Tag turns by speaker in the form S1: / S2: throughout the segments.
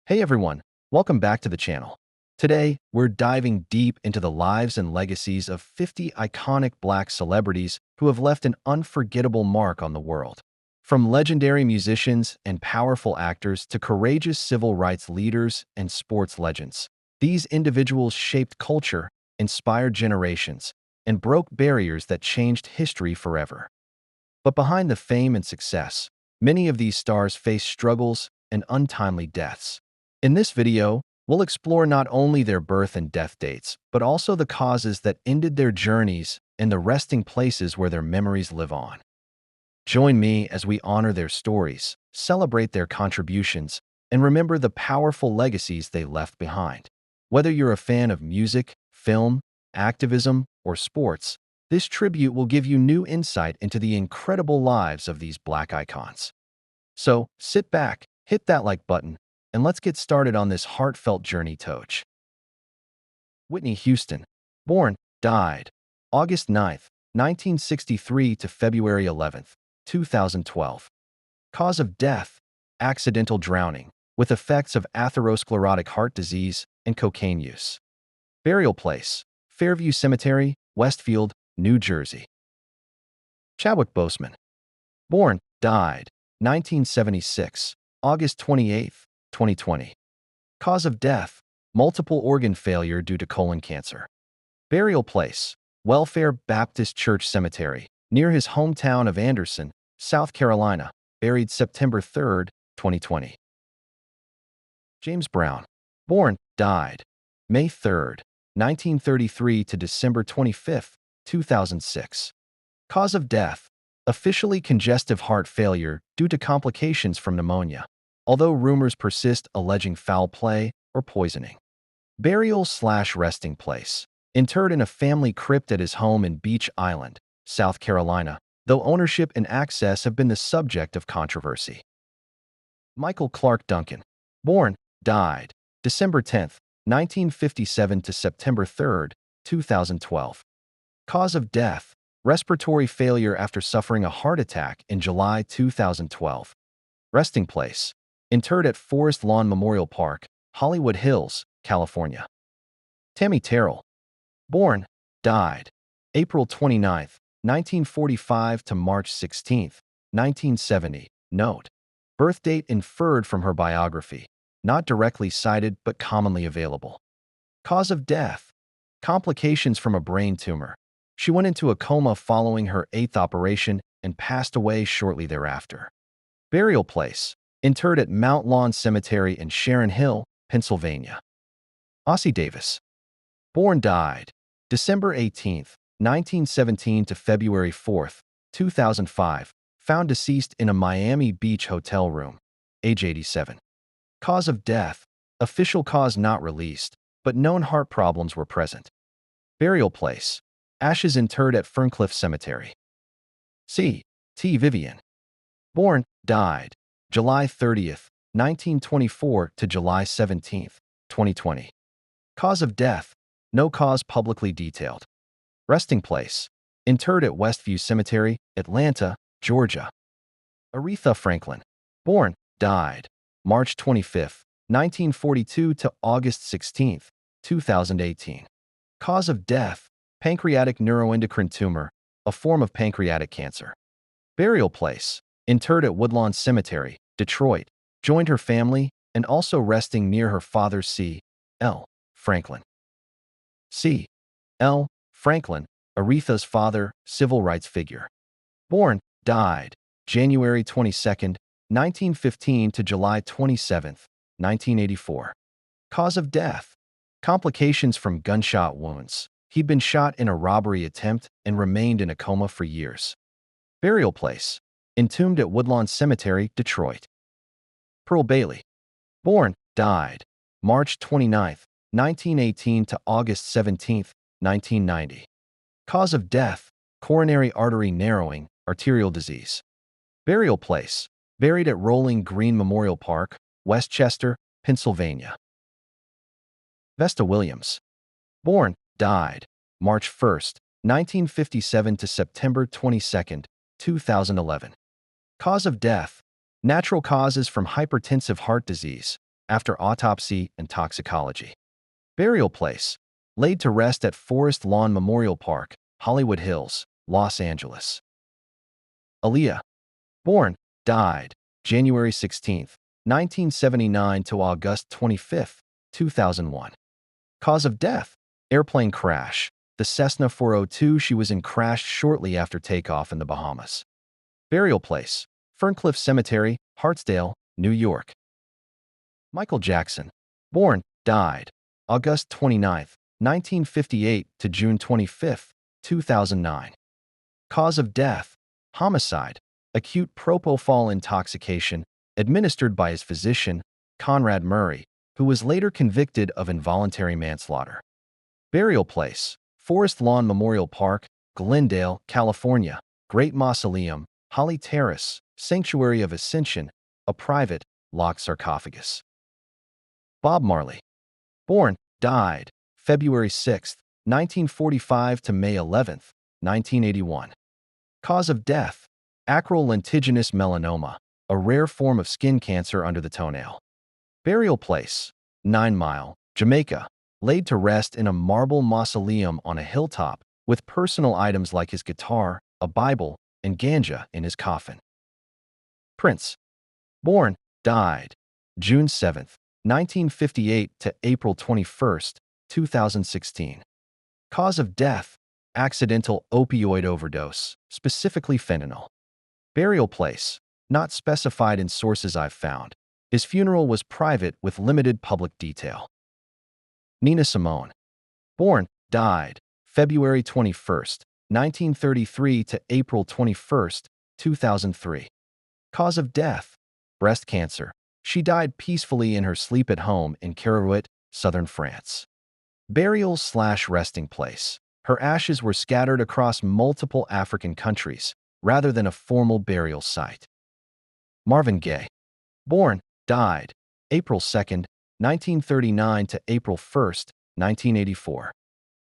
S1: Hey everyone, welcome back to the channel. Today, we're diving deep into the lives and legacies of 50 iconic Black celebrities who have left an unforgettable mark on the world. From legendary musicians and powerful actors to courageous civil rights leaders and sports legends, these individuals shaped culture, inspired generations, and broke barriers that changed history forever. But behind the fame and success, many of these stars faced struggles and untimely deaths. In this video, we'll explore not only their birth and death dates, but also the causes that ended their journeys and the resting places where their memories live on. Join me as we honor their stories, celebrate their contributions, and remember the powerful legacies they left behind. Whether you're a fan of music, film, activism, or sports, this tribute will give you new insight into the incredible lives of these Black icons. So, sit back, hit that like button, and let's get started on this heartfelt journey toach. Whitney Houston, born, died, August 9th, 1963 to February 11th, 2012. Cause of death, accidental drowning, with effects of atherosclerotic heart disease and cocaine use. Burial place, Fairview Cemetery, Westfield, New Jersey. Chadwick Boseman, born, died, 1976, August 28th, 2020. Cause of death, multiple organ failure due to colon cancer. Burial place, Welfare Baptist Church Cemetery, near his hometown of Anderson, South Carolina, buried September 3rd, 2020. James Brown, born, died, May 3rd, 1933 to December 25th, 2006. Cause of death, officially congestive heart failure due to complications from pneumonia, although rumors persist alleging foul play or poisoning. Burial/resting place, interred in a family crypt at his home in Beach Island, South Carolina, though ownership and access have been the subject of controversy. Michael Clark Duncan, born, died, December 10th, 1957 to September 3rd, 2012. Cause of death, respiratory failure after suffering a heart attack in July 2012. Resting place, interred at Forest Lawn Memorial Park, Hollywood Hills, California. Tammy Terrell, born, died, April 29th, 1945 to March 16th, 1970. Note: birth date inferred from her biography, not directly cited but commonly available. Cause of death, complications from a brain tumor. She went into a coma following her 8th operation and passed away shortly thereafter. Burial place, interred at Mount Lawn Cemetery in Sharon Hill, Pennsylvania. Ossie Davis, born, died, December 18th, 1917 to February 4th, 2005, found deceased in a Miami Beach hotel room, age 87. Cause of death, official cause not released, but known heart problems were present. Burial place, ashes interred at Ferncliff Cemetery. C. T. Vivian, born, died, July 30th, 1924 to July 17th, 2020. Cause of death, no cause publicly detailed. Resting place, interred at Westview Cemetery, Atlanta, Georgia. Aretha Franklin, born, died, March 25th, 1942 to August 16th, 2018. Cause of death, pancreatic neuroendocrine tumor, a form of pancreatic cancer. Burial place, interred at Woodlawn Cemetery, Detroit, joined her family and also resting near her father C. L. Franklin. C. L. Franklin, Aretha's father, civil rights figure. Born, died, January 22nd, 1915 to July 27th, 1984. Cause of death, complications from gunshot wounds. He'd been shot in a robbery attempt and remained in a coma for years. Burial place, entombed at Woodlawn Cemetery, Detroit. Pearl Bailey, born, died, March 29th, 1918 to August 17th, 1990. Cause of death, coronary artery narrowing, arterial disease. Burial place, buried at Rolling Green Memorial Park, Westchester, Pennsylvania. Vesta Williams, born, died, March 1st, 1957 to September 22nd, 2011. Cause of death, natural causes from hypertensive heart disease, after autopsy and toxicology. Burial place. Laid to rest at Forest Lawn Memorial Park, Hollywood Hills, Los Angeles. Aaliyah. Born, died, January 16, 1979 to August 25, 2001. Cause of death, airplane crash. The Cessna 402 she was in crashed shortly after takeoff in the Bahamas. Burial place, Ferncliff Cemetery, Hartsdale, New York. Michael Jackson. Born, died, August 29, 1958 to June 25, 2009. Cause of death, homicide, acute propofol intoxication, administered by his physician, Conrad Murray, who was later convicted of involuntary manslaughter. Burial place, Forest Lawn Memorial Park, Glendale, California. Great Mausoleum, Holly Terrace, Sanctuary of Ascension, a private, locked sarcophagus. Bob Marley. Born, died, February 6, 1945 to May 11, 1981. Cause of death, acral lentiginous melanoma, a rare form of skin cancer under the toenail. Burial place, 9 Mile, Jamaica. Laid to rest in a marble mausoleum on a hilltop with personal items like his guitar, a Bible, and ganja in his coffin. Prince. Born, died, June 7, 1958 to April 21, 2016. Cause of death, accidental opioid overdose, specifically fentanyl. Burial place, not specified in sources I've found. His funeral was private with limited public detail. Nina Simone. Born, died, February 21, 1933 to April 21, 2003. Cause of death, breast cancer. She died peacefully in her sleep at home in Carouet, southern France. Burial/resting place. Her ashes were scattered across multiple African countries, rather than a formal burial site. Marvin Gaye. Born, died, April 2, 1939 to April 1, 1984.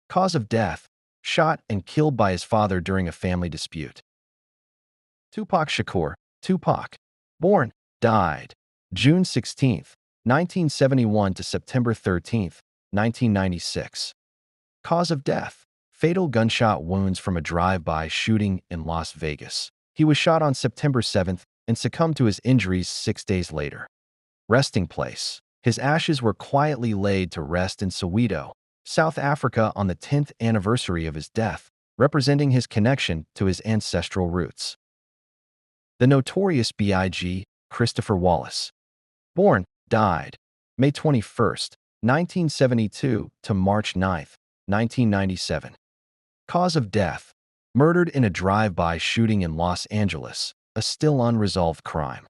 S1: Cause of death, shot and killed by his father during a family dispute. Tupac Shakur. Tupac. Born, died, June 16, 1971 to September 13, 1996. Cause of death, fatal gunshot wounds from a drive-by shooting in Las Vegas. He was shot on September 7th and succumbed to his injuries 6 days later. Resting place. His ashes were quietly laid to rest in Soweto, South Africa on the 10th anniversary of his death, representing his connection to his ancestral roots. The Notorious B.I.G., Christopher Wallace. Born, died, May 21, 1972 to March 9, 1997. Cause of death, murdered in a drive-by shooting in Los Angeles, a still unresolved crime.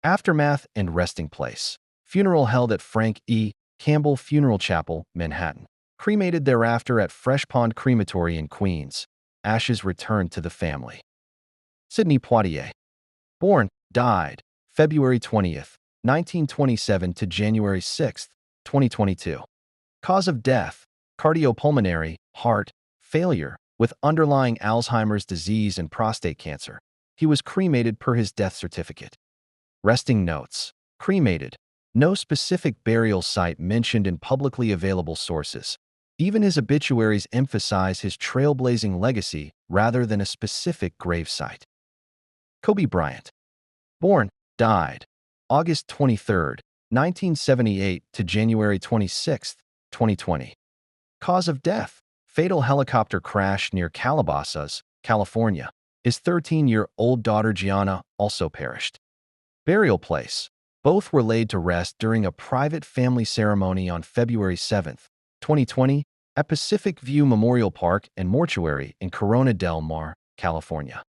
S1: Aftermath and resting place. Funeral held at Frank E. Campbell Funeral Chapel, Manhattan. Cremated thereafter at Fresh Pond Crematory in Queens. Ashes returned to the family. Sidney Poitier. Born, died, February 20th, 1927 to January 6th, 2022. Cause of death, cardiopulmonary, heart, failure, with underlying Alzheimer's disease and prostate cancer. He was cremated per his death certificate. Resting notes. Cremated. No specific burial site mentioned in publicly available sources. Even his obituaries emphasize his trailblazing legacy rather than a specific grave site. Kobe Bryant. Born, died, August 23, 1978 to January 26, 2020. Cause of death, fatal helicopter crash near Calabasas, California. His 13-year-old daughter Gianna also perished. Burial place. Both were laid to rest during a private family ceremony on February 7, 2020, at Pacific View Memorial Park and Mortuary in Corona del Mar, California.